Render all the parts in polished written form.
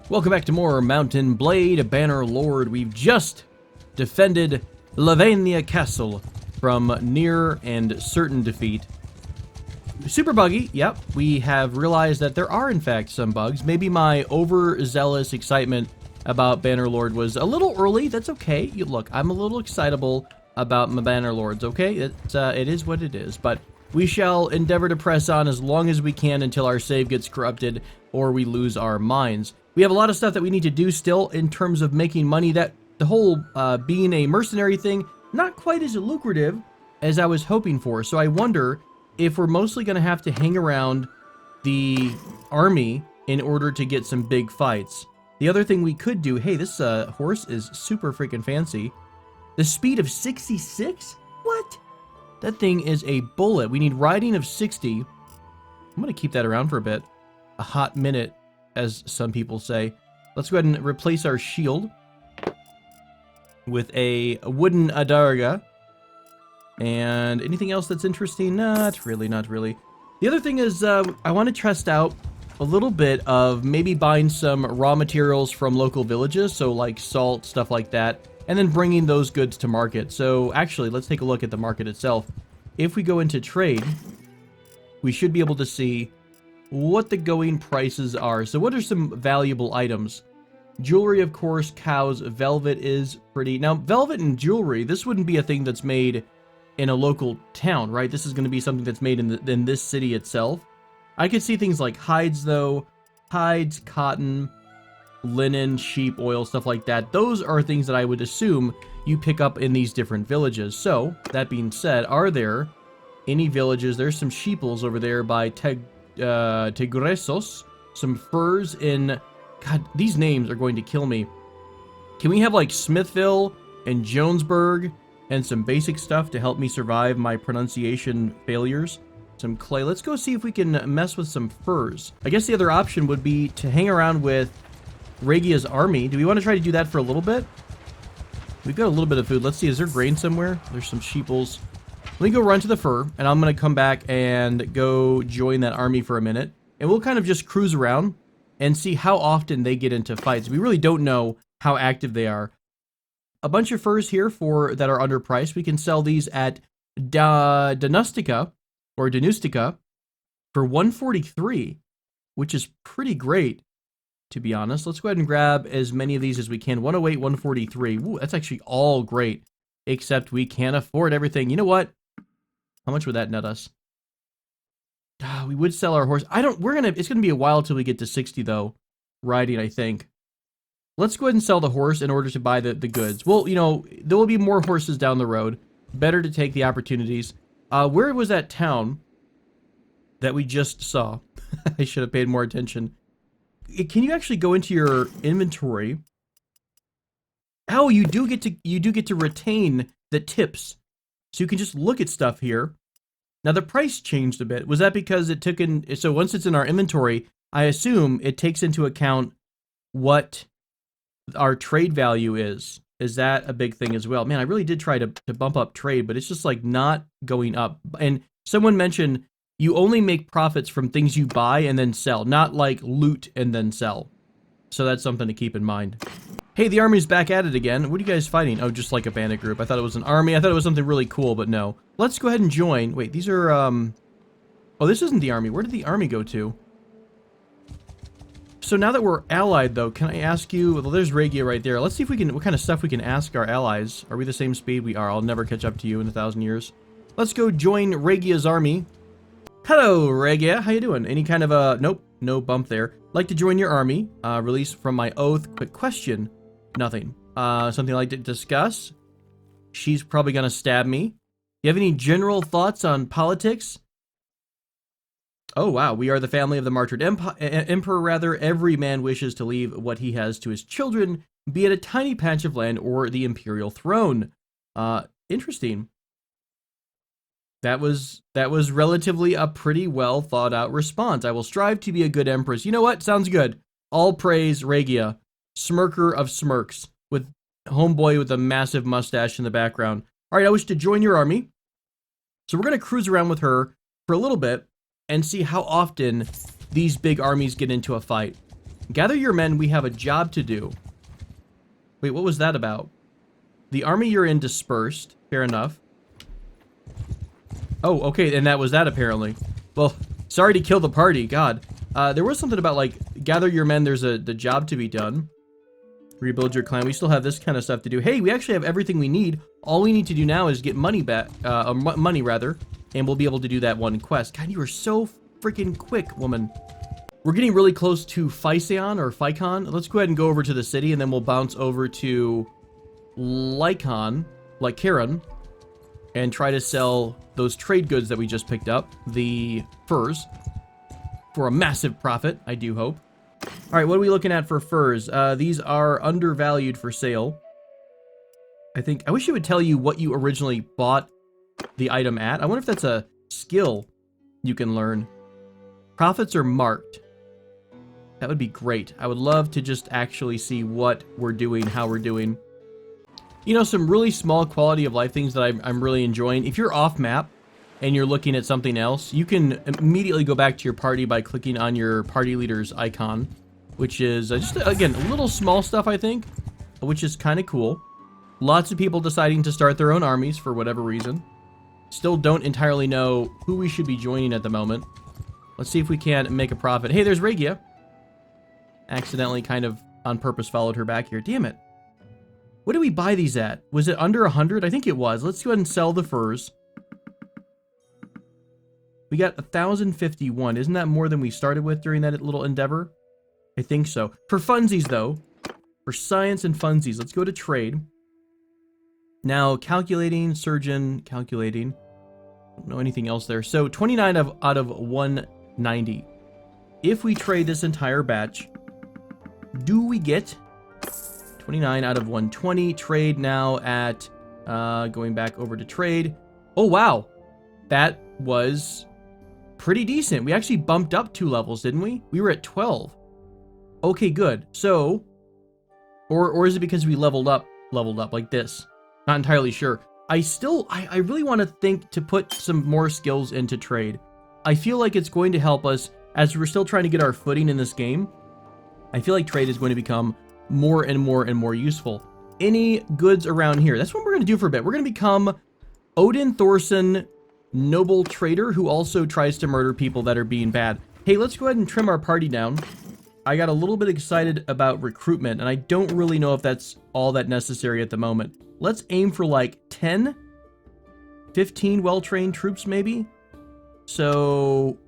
Welcome back to more Mountain Blade Bannerlord. We've just defended Lavania Castle from near and certain defeat. Super buggy, yep. We have realized that there are in fact some bugs. Maybe my overzealous excitement about Bannerlord was a little early. That's okay. Look, I'm a little excitable about my Bannerlords, okay? It is what it is, but we shall endeavor to press on as long as we can until our save gets corrupted or we lose our minds. We have a lot of stuff that we need to do still in terms of making money. That the whole being a mercenary thing, not quite as lucrative as I was hoping for. So I wonder if we're mostly going to have to hang around the army in order to get some big fights. The other thing we could do, hey, this horse is super freaking fancy. The speed of 66? What? That thing is a bullet. We need riding of 60. I'm going to keep that around for a bit. A hot minute, as some people say. Let's go ahead and replace our shield with a wooden adarga. And anything else that's interesting? Not really, not really. The other thing is I want to test out a little bit of maybe buying some raw materials from local villages, so like salt, stuff like that, and then bringing those goods to market. So actually, let's take a look at the market itself. If we go into trade, we should be able to see what the going prices are. So what are some valuable items? Jewelry, of course, cows, velvet is pretty. Now, velvet and jewelry, this wouldn't be a thing that's made in a local town, right? This is going to be something that's made in this city itself. I could see things like hides, though. Hides, cotton, linen, sheep, oil, stuff like that. Those are things that I would assume you pick up in these different villages. So, that being said, are there any villages? There's some sheeples over there by Tegresos, some furs in, God, these names are going to kill me. Can we have like Smithville and Jonesburg and some basic stuff to help me survive my pronunciation failures? Some clay. Let's go see if we can mess with some furs. I guess the other option would be to hang around with Regia's army. Do we want to try to do that for a little bit? We've got a little bit of food. Let's see, is there grain somewhere? There's some sheeples. Let me go run to the fur, and I'm going to come back and go join that army for a minute. And we'll kind of just cruise around and see how often they get into fights. We really don't know how active they are. A bunch of furs here that are underpriced. We can sell these at Danustica for 143, which is pretty great, to be honest. Let's go ahead and grab as many of these as we can. 108, 143. Ooh, that's actually all great, except we can't afford everything. You know what? How much would that net us? We would sell our horse. It's gonna be a while till we get to 60 though, riding, I think. Let's go ahead and sell the horse in order to buy the goods. Well, you know, there will be more horses down the road. Better to take the opportunities. Where was that town that we just saw? I should have paid more attention. Can you actually go into your inventory? Oh, you do get to retain the tips. So you can just look at stuff here. Now the price changed a bit. Was that because it took in, so once it's in our inventory, I assume it takes into account what our trade value is. Is that a big thing as well? Man, I really did try to bump up trade, but it's just like not going up. And someone mentioned you only make profits from things you buy and then sell, not like loot and then sell. So that's something to keep in mind. Hey, the army's back at it again. What are you guys fighting? Oh, just like a bandit group. I thought it was an army. I thought it was something really cool, but no. Let's go ahead and join. Wait, these are, oh, this isn't the army. Where did the army go to? So now that we're allied, though, can I ask you, well, there's Regia right there. Let's see if we can, what kind of stuff we can ask our allies. Are we the same speed? We are. I'll never catch up to you in 1,000 years. Let's go join Regia's army. Hello, Regia. How you doing? Any kind of a, nope, no bump there. Like to join your army. Release from my oath. Quick question. Nothing. Something I'd like to discuss. She's probably gonna stab me. You have any general thoughts on politics? Oh, wow. We are the family of the martyred emperor, rather. Every man wishes to leave what he has to his children, be it a tiny patch of land or the imperial throne. Interesting. That was relatively a pretty well thought out response. I will strive to be a good empress. You know what? Sounds good. All praise Regia. Smirker of smirks, with homeboy with a massive mustache in the background. All right, I wish to join your army. So we're going to cruise around with her for a little bit and see how often these big armies get into a fight. Gather your men, we have a job to do. Wait, what was that about? The army you're in dispersed. Fair enough. Oh, okay, and that was that apparently. Well, sorry to kill the party, God. There was something about, like, gather your men, there's the job to be done. Rebuild your clan. We still have this kind of stuff to do. Hey, we actually have everything we need. All we need to do now is get money back, money rather, and we'll be able to do that one quest. God, you are so freaking quick, woman. We're getting really close to Physeon or Phicon. Let's go ahead and go over to the city, and then we'll bounce over to Lycaon, and try to sell those trade goods that we just picked up, the furs, for a massive profit, I do hope. All right, what are we looking at for furs? These are undervalued for sale. I wish it would tell you what you originally bought the item at. I wonder if that's a skill you can learn. Profits are marked. That would be great. I would love to just actually see what we're doing, how we're doing. You know, some really small quality of life things that I'm really enjoying. If you're off map and you're looking at something else, you can immediately go back to your party by clicking on your party leader's icon, which is just, again, a little small stuff, I think, which is kind of cool. Lots of people deciding to start their own armies for whatever reason. Still don't entirely know who we should be joining at the moment. Let's see if we can make a profit. Hey, there's Regia. Accidentally, kind of on purpose, followed her back here. Damn it. What did we buy these at? Was it under 100? I think it was. Let's go ahead and sell the furs. We got 1,051. Isn't that more than we started with during that little endeavor? I think so. For funsies, though, for science and funsies, let's go to trade. Now, calculating, surgeon, calculating. Don't know anything else there. So, 29 out of 190. If we trade this entire batch, do we get 29 out of 120? Trade now at, going back over to trade. Oh, wow. That was pretty decent. We actually bumped up 2 levels, didn't we? We were at 12. Okay, good. So, or is it because we leveled up like this? Not entirely sure. I really want to think to put some more skills into trade. I feel like it's going to help us as we're still trying to get our footing in this game. I feel like trade is going to become more and more and more useful. Any goods around here? That's what we're going to do for a bit. We're going to become Odin Thorson, noble trader who also tries to murder people that are being bad. Hey, let's go ahead and trim our party down. I got a little bit excited about recruitment, and I don't really know if that's all that necessary at the moment. Let's aim for like 10, 15 well-trained troops maybe. So,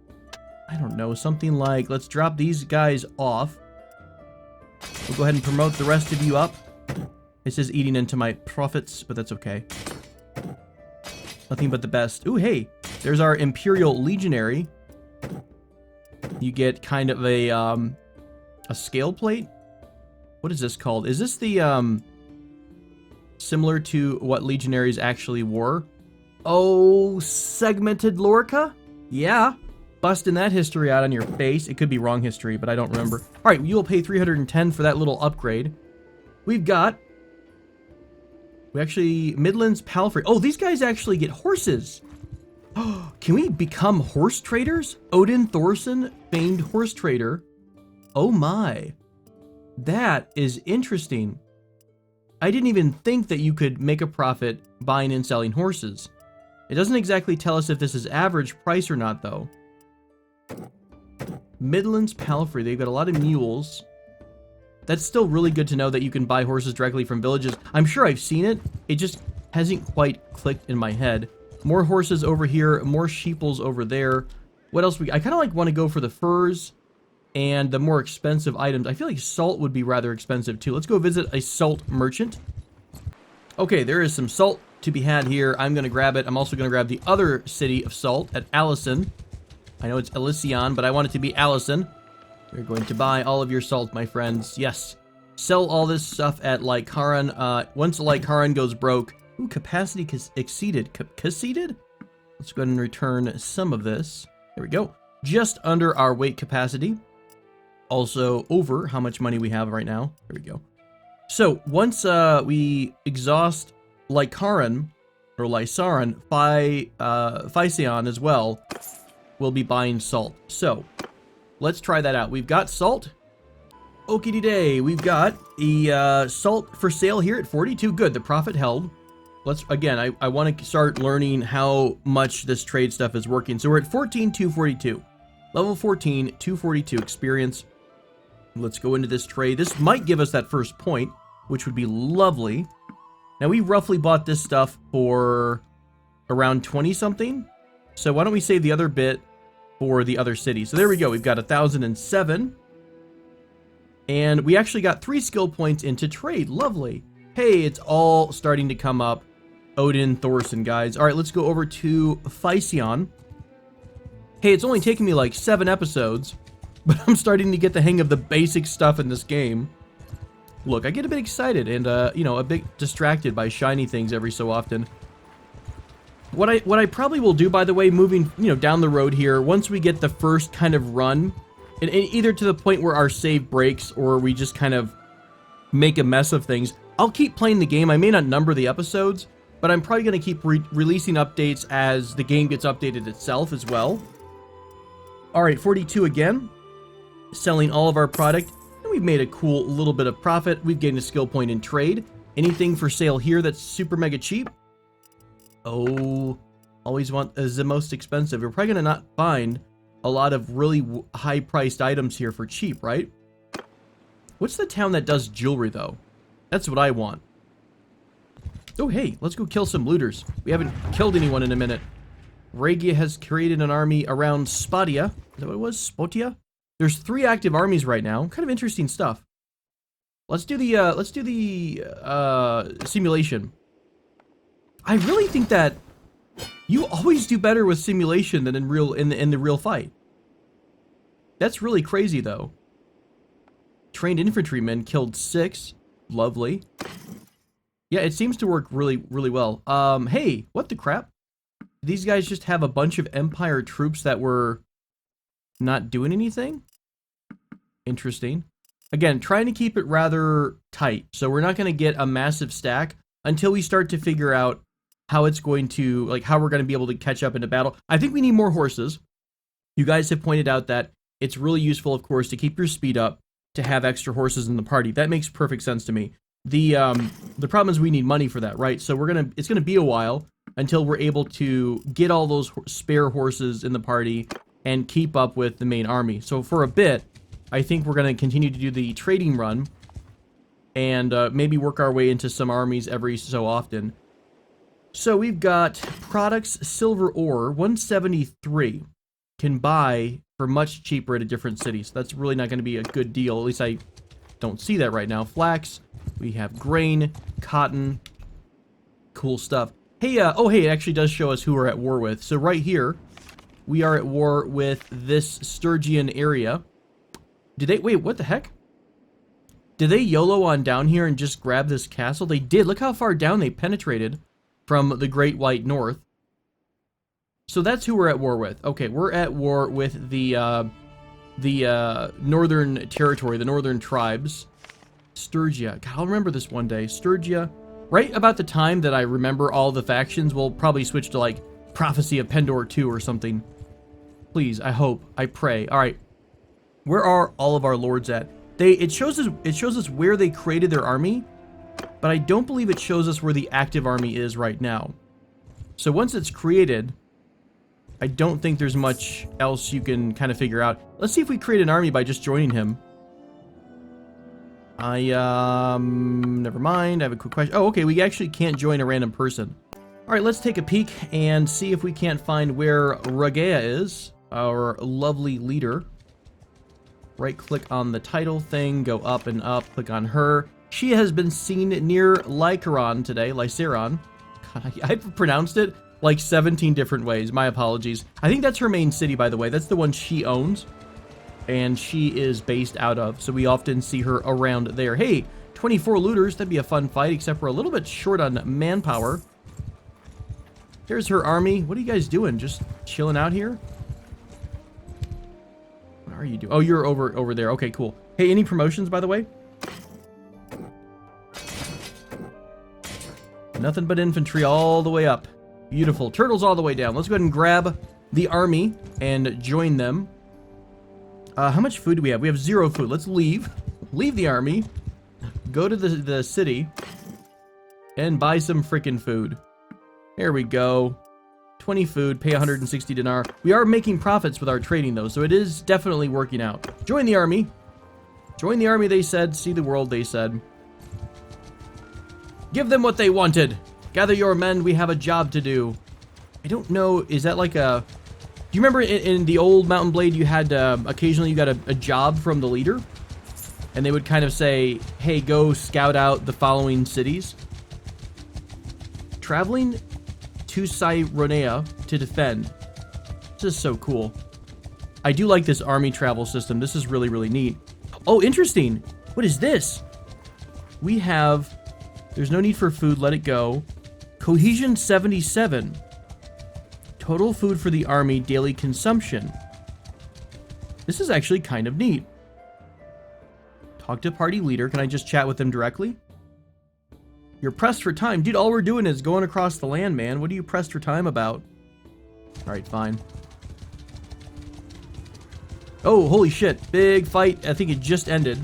I don't know, something like, let's drop these guys off. We'll go ahead and promote the rest of you up. This is eating into my profits, but that's okay. Nothing but the best. Ooh, hey, there's our Imperial Legionary. You get kind of a scale plate. What is this called? Is this the, similar to what Legionaries actually wore? Oh, segmented Lorca? Yeah. Busting that history out on your face. It could be wrong history, but I don't remember. All right, you'll pay 310 for that little upgrade. We actually, Midlands Palfrey. Oh, these guys actually get horses. Oh, can we become horse traders? Odin Thorson, famed horse trader. Oh my. That is interesting. I didn't even think that you could make a profit buying and selling horses. It doesn't exactly tell us if this is average price or not, though. Midlands Palfrey, they've got a lot of mules. That's still really good to know that you can buy horses directly from villages. I'm sure I've seen it. It just hasn't quite clicked in my head. More horses over here, more sheeples over there. What else I kind of like want to go for the furs and the more expensive items. I feel like salt would be rather expensive too. Let's go visit a salt merchant. Okay, there is some salt to be had here. I'm going to grab it. I'm also going to grab the other city of salt at Allison. I know it's Elysion, but I want it to be Allison. You're going to buy all of your salt, my friends. Yes. Sell all this stuff at Lycaon. Once Lycaon goes broke... Ooh, capacity exceeded. Conceded? Let's go ahead and return some of this. There we go. Just under our weight capacity. Also over how much money we have right now. There we go. So, once we exhaust Lycaon, or Lysaron, Physeon as well, we'll be buying salt. So, let's try that out. We've got salt. Okie day, we've got a salt for sale here at 42. Good, the profit held. Let's, again, I want to start learning how much this trade stuff is working. So we're at 14, 242. Level 14, 242 experience. Let's go into this trade. This might give us that first point, which would be lovely. Now, we roughly bought this stuff for around 20-something. So why don't we save the other bit for the other city? So there we go. We've got 1,007. And we actually got 3 skill points into trade. Lovely. Hey, it's all starting to come up. Odin, Thorson, guys. All right, let's go over to Physion. Hey, it's only taken me like 7 episodes, but I'm starting to get the hang of the basic stuff in this game. Look, I get a bit excited and, you know, a bit distracted by shiny things every so often. What I probably will do, by the way, moving, you know, down the road here, once we get the first kind of run, and either to the point where our save breaks or we just kind of make a mess of things, I'll keep playing the game. I may not number the episodes, but I'm probably going to keep releasing updates as the game gets updated itself as well. All right, 42 again. Selling all of our product. And we've made a cool little bit of profit. We've gained a skill point in trade. Anything for sale here that's super mega cheap? Oh, always want the most expensive. We're probably going to not find a lot of really high-priced items here for cheap, right? What's the town that does jewelry, though? That's what I want. Oh, hey, let's go kill some looters. We haven't killed anyone in a minute. Regia has created an army around Spadia. Is that what it was? Spotia? There's 3 active armies right now. Kind of interesting stuff. Let's do the simulation. I really think that you always do better with simulation than in the real fight. That's really crazy, though. Trained infantrymen killed 6. Lovely. Yeah, it seems to work really, really well. Hey, what the crap? These guys just have a bunch of Empire troops that were not doing anything? Interesting. Again, trying to keep it rather tight. So we're not going to get a massive stack until we start to figure out how it's going to, like, how we're going to be able to catch up into battle. I think we need more horses. You guys have pointed out that it's really useful, of course, to keep your speed up, to have extra horses in the party. That makes perfect sense to me. The problem is we need money for that, right? So it's gonna be a while until we're able to get all those spare horses in the party and keep up with the main army. So for a bit, I think we're gonna continue to do the trading run and maybe work our way into some armies every so often. So we've got products, silver ore, 173 can buy for much cheaper at a different city. So that's really not going to be a good deal. At least I don't see that right now. Flax, we have grain, cotton, cool stuff. Hey, oh hey, it actually does show us who we're at war with. So right here, we are at war with this Sturgian area. Did they, wait, what the heck? Did they YOLO on down here and just grab this castle? They did. Look how far down they penetrated from the Great White North. So that's who we're at war with. Okay, we're at war with the northern territory, the northern tribes. Sturgia. God, I'll remember this one day. Sturgia. Right about the time that I remember all the factions, we'll probably switch to, like, Prophecy of Pendor 2 or something. Please, I hope. I pray. All right. Where are all of our lords at? It shows us where they created their army, but I don't believe it shows us where the active army is right now. So once it's created, I don't think there's much else you can kind of figure out. Let's see if we create an army by just joining him. Never mind. I have a quick question. Oh, okay, we actually can't join a random person. All right, let's take a peek and see if we can't find where Regia is, our lovely leader. Right-click on the title thing, go up and up, click on her. She has been seen near Lycaron today, Lycaron. God, I've pronounced it like 17 different ways. My apologies. I think that's her main city, by the way. That's the one she owns, and she is based out of, so we often see her around there. Hey, 24 looters. That'd be a fun fight, except we're a little bit short on manpower. There's her army. What are you guys doing? Just chilling out here? What are you doing? Oh, you're over there. Okay, cool. Hey, any promotions, by the way? Nothing but infantry all the way up. Beautiful. Turtles all the way down. Let's go ahead and grab the army and join them. How much food do we have? We have 0 food. Let's leave. leave the army, go to the city, and buy some frickin' food. There we go. 20 food, pay 160 dinar. We are making profits with our trading, though, so it is definitely working out. Join the army. Join the army, they said. See the world, they said. Give them what they wanted. Gather your men. We have a job to do. I don't know. Is that like a... Do you remember in the old Mount & Blade, you had occasionally you got a job from the leader? And they would kind of say, hey, go scout out the following cities. Traveling to Cyronea to defend. This is so cool. I do like this army travel system. This is really, really neat. Oh, interesting. What is this? We have... There's no need for food. Let it go. Cohesion 77. Total food for the army, daily consumption. This is actually kind of neat. Talk to party leader. Can I just chat with them directly? You're pressed for time. Dude, all we're doing is going across the land, man. What are you pressed for time about? Alright, fine. Oh, holy shit. Big fight. I think it just ended.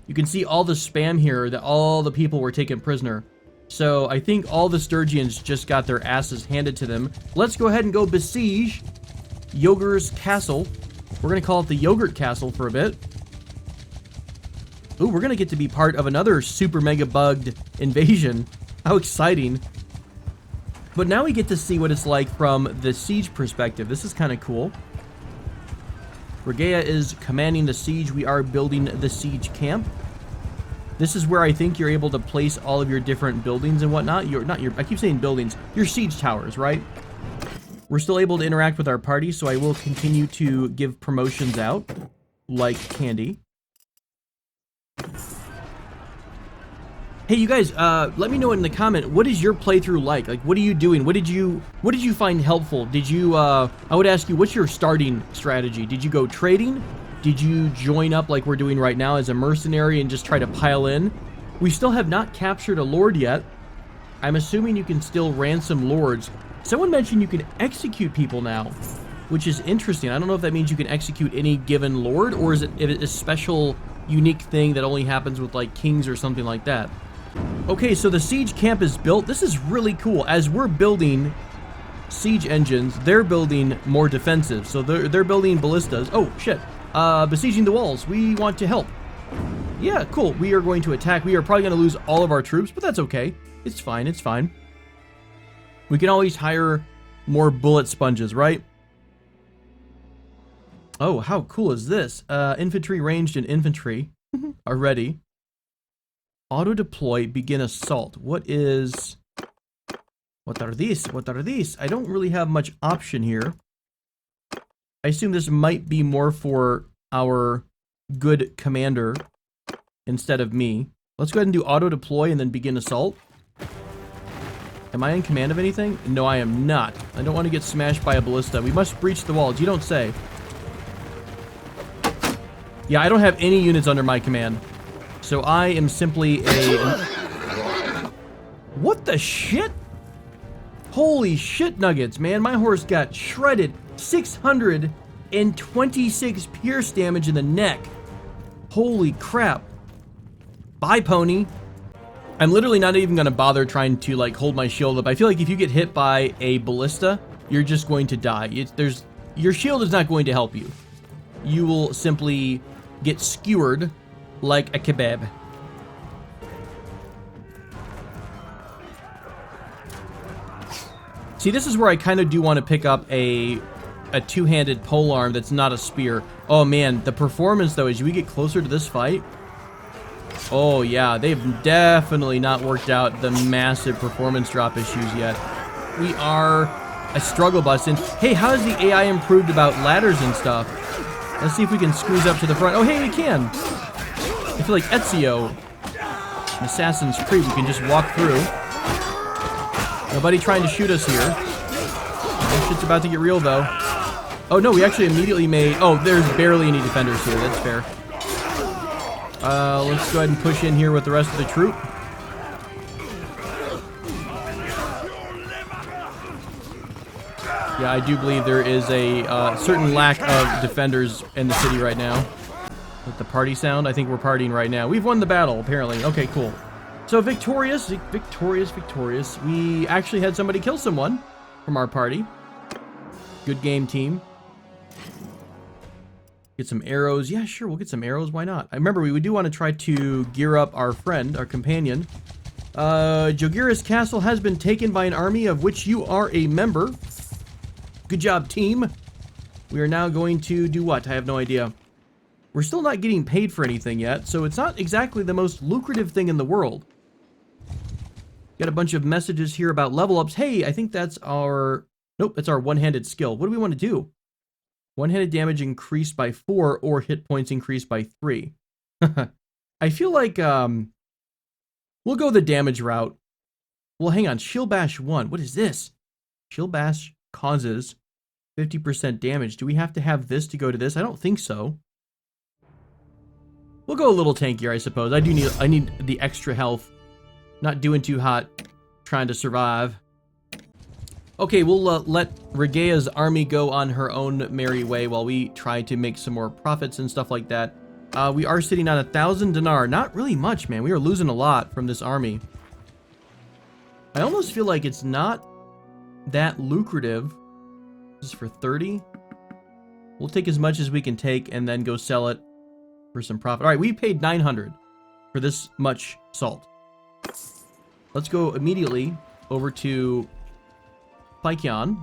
You can see all the spam here that all the people were taken prisoner. So I think all the Sturgians just got their asses handed to them. Let's go ahead and go besiege Yogur's castle. We're going to call it the Yogurt Castle for a bit. Ooh, we're going to get to be part of another super mega bugged invasion. How exciting. But now we get to see what it's like from the siege perspective. This is kind of cool. Regea is commanding the siege. We are building the siege camp. This is where I think you're able to place all of your different buildings and whatnot. I keep saying buildings. Your siege towers, right? We're still able to interact with our party, so I will continue to give promotions out like candy. Hey, you guys, let me know in the comment, what is your playthrough like? Like, what are you doing? What did you find helpful? Did you, I would ask you, what's your starting strategy? Did you go trading? Did you join up like we're doing right now as a mercenary and just try to pile in? We still have not captured a lord yet. I'm assuming you can still ransom lords. Someone mentioned you can execute people now, which is interesting. I don't know if that means you can execute any given lord, or is it a special, unique thing that only happens with like kings or something like that. Okay, so the siege camp is built. This is really cool. As we're building siege engines, they're building more defensive. So they're building ballistas. Oh, shit. Besieging the walls. We want to help. Yeah, cool. We are going to attack. We are probably going to lose all of our troops, but that's okay. It's fine. It's fine. We can always hire more bullet sponges, right? Oh, how cool is this? Infantry ranged and infantry are ready. Auto deploy, begin assault. What are these? What are these? I don't really have much option here. I assume this might be more for our good commander instead of me. Let's go ahead and do auto deploy and then begin assault. Am I in command of anything? No, I am not. I don't want to get smashed by a ballista. We must breach the walls. You don't say. Yeah, I don't have any units under my command. So I am simply What the shit? Holy shit nuggets, man. My horse got shredded. 626 pierce damage in the neck. Holy crap. Bye, pony. I'm literally not even going to bother trying to, like, hold my shield up. I feel like if you get hit by a ballista, you're just going to die. Your shield is not going to help you. You will simply get skewered like a kebab. See, this is where I kind of do want to pick up a two-handed polearm that's not a spear. Oh man, the performance though, as we get closer to this fight, oh yeah, they've definitely not worked out the massive performance drop issues yet. We are a struggle bus, and hey, how has the AI improved about ladders and stuff? Let's see if we can squeeze up to the front. Oh hey, we can. I feel like Ezio in Assassin's Creed, we can just walk through. Nobody trying to shoot us here. Oh, shit's about to get real, though. Oh, no, we actually immediately made... Oh, there's barely any defenders here. That's fair. Let's go ahead and push in here with the rest of the troop. Yeah, I do believe there is a certain lack of defenders in the city right now. With the party sound, I think we're partying right now. We've won the battle, apparently. Okay, cool. So victorious. We actually had somebody kill someone from our party. Good game, team. Get some arrows. Yeah, sure, we'll get some arrows. Why not? I remember we do want to try to gear up our friend, our companion. Jogira's castle has been taken by an army of which you are a member. Good job, team. We are now going to do what? I have no idea. We're still not getting paid for anything yet, so it's not exactly the most lucrative thing in the world. Got a bunch of messages here about level ups. Hey, I think that's our... Nope, that's our one-handed skill. What do we want to do? One-handed damage increased by 4 or hit points increased by 3. I feel like we'll go the damage route. Well, hang on. Shield Bash 1. What is this? Shield Bash causes 50% damage. Do we have to have this to go to this? I don't think so. We'll go a little tankier, I suppose. I need the extra health. Not doing too hot. Trying to survive. Okay, we'll let Regea's army go on her own merry way while we try to make some more profits and stuff like that. We are sitting on 1,000 dinar. Not really much, man. We are losing a lot from this army. I almost feel like it's not that lucrative. This is for 30. We'll take as much as we can take and then go sell it for some profit. All right, we paid 900 for this much salt. Let's go immediately over to Paikyan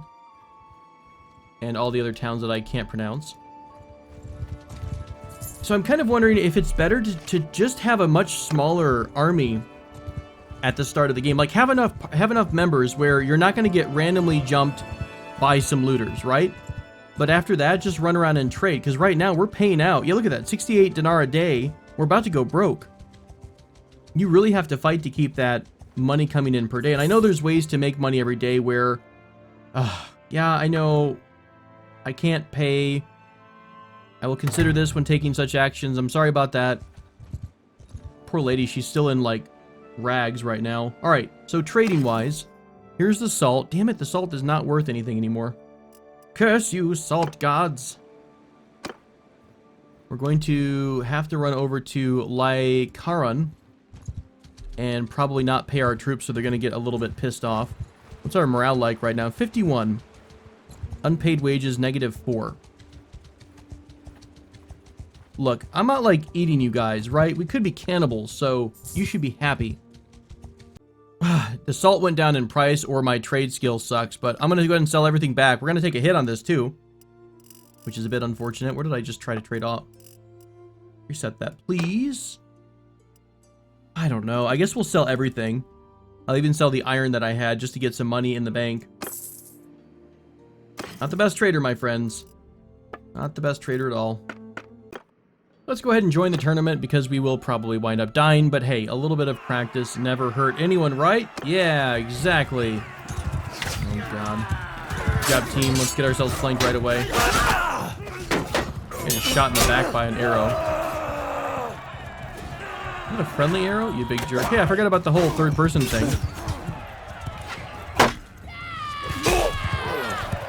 and all the other towns that I can't pronounce. So I'm kind of wondering if it's better to just have a much smaller army at the start of the game. Like have enough members where you're not going to get randomly jumped by some looters, right? But after that, just run around and trade. Because right now, we're paying out. Yeah, look at that. 68 dinar a day. We're about to go broke. You really have to fight to keep that money coming in per day. And I know there's ways to make money every day where... yeah, I know I can't pay. I will consider this when taking such actions. I'm sorry about that. Poor lady. She's still in, like, rags right now. All right. So trading-wise, here's the salt. Damn it. The salt is not worth anything anymore. Curse you, salt gods. We're going to have to run over to Laikaran and probably not pay our troops, so they're going to get a little bit pissed off. What's our morale like right now? 51. Unpaid wages, -4. Look, I'm not, like, eating you guys, right? We could be cannibals, so you should be happy. The salt went down in price, or my trade skill sucks, but I'm going to go ahead and sell everything back. We're going to take a hit on this, too, which is a bit unfortunate. Where did I just try to trade off? Reset that, please. I don't know. I guess we'll sell everything. I'll even sell the iron that I had just to get some money in the bank. Not the best trader, my friends. Not the best trader at all. Let's go ahead and join the tournament because we will probably wind up dying, but hey, a little bit of practice never hurt anyone, right? Yeah, exactly. Oh, God. Good job, team. Let's get ourselves flanked right away. Getting shot in the back by an arrow. Is that a friendly arrow? You big jerk. Hey, I forgot about the whole third-person thing.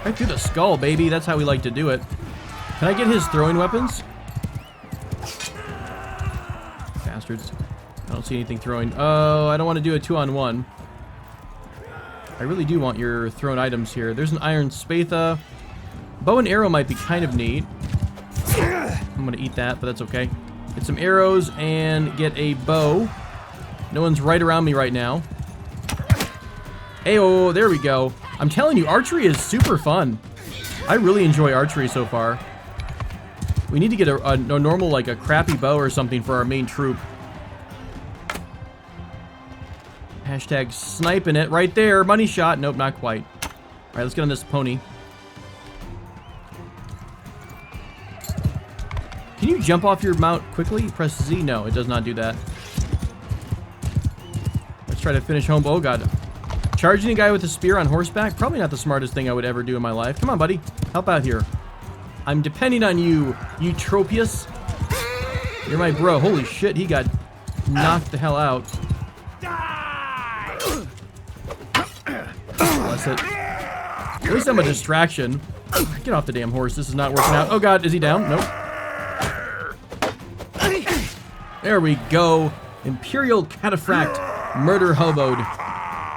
Right through the skull, baby. That's how we like to do it. Can I get his throwing weapons? Bastards. I don't see anything throwing. Oh, I don't want to do a 2-on-1. I really do want your thrown items here. There's an iron spatha. Bow and arrow might be kind of neat. I'm going to eat that, but that's okay. Get some arrows and get a bow. No one's right around me right now. Hey-oh, there we go. I'm telling you, archery is super fun. I really enjoy archery so far. We need to get a normal, like a crappy bow or something for our main troop. Hashtag sniping it right there. Money shot. Nope, not quite. All right, let's get on this pony. Can you jump off your mount quickly? Press Z. No, it does not do that. Let's try to finish home. Oh, God. Charging a guy with a spear on horseback? Probably not the smartest thing I would ever do in my life. Come on, buddy. Help out here. I'm depending on you, Eutropius. You're my bro. Holy shit, he got knocked the hell out. Bless it. At least I'm a distraction. Get off the damn horse. This is not working out. Oh, God. Is he down? Nope. There we go. Imperial Cataphract murder hoboed.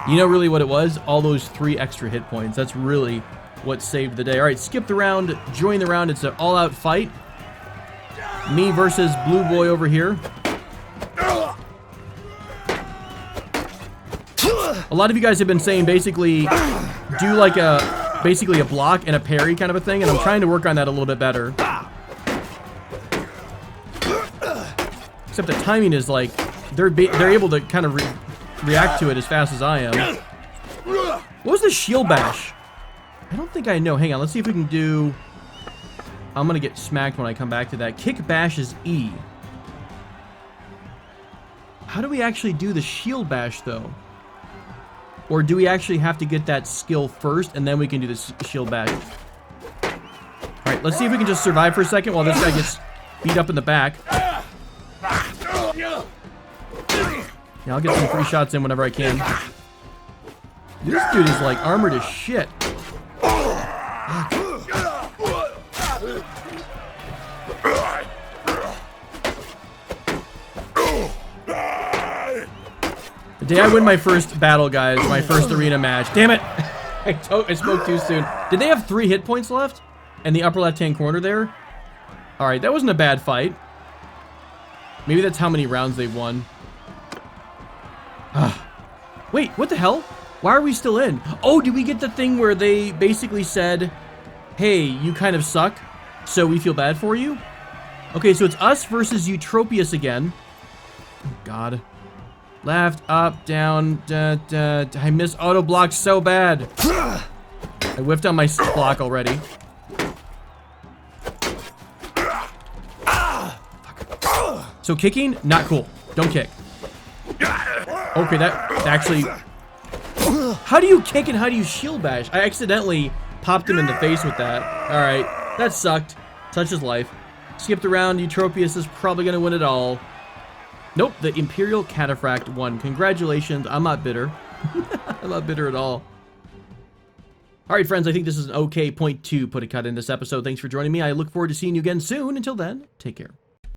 You know really what it was? All those 3 extra hit points. That's really what saved the day. All right, skip the round, join the round. It's an all-out fight. Me versus Blue Boy over here. A lot of you guys have been saying basically do like basically a block and a parry kind of a thing, and I'm trying to work on that a little bit better. Except the timing is like they're able to kind of react to it as fast as I am. What was the shield bash? I don't think I know. Hang on, let's see if we can do... I'm gonna get smacked when I come back to that. Kick bash is E. How do we actually do the shield bash though? Or do we actually have to get that skill first and then we can do the shield bash? Alright, let's see if we can just survive for a second while this guy gets beat up in the back. Yeah, I'll get some free shots in whenever I can. This dude is like armored as shit. The day I win my first battle, guys, my first arena match. Damn it! I spoke too soon. Did they have 3 hit points left? In the upper left-hand corner there? Alright, that wasn't a bad fight. Maybe that's how many rounds they've won. Wait, what the hell? Why are we still in? Oh, did we get the thing where they basically said, hey, you kind of suck, so we feel bad for you? Okay, so it's us versus Eutropius again. Oh, God. Left, up, down, I miss auto block so bad. I whiffed on my block already. So kicking, not cool. Don't kick. Okay, that actually... How do you kick and how do you shield bash? I accidentally popped him in the face with that. Alright, that sucked. Such is life. Skipped around. Eutropius is probably going to win it all. Nope, the Imperial Cataphract won. Congratulations. I'm not bitter. I'm not bitter at all. Alright, friends, I think this is an okay point to put a cut in this episode. Thanks for joining me. I look forward to seeing you again soon. Until then, take care.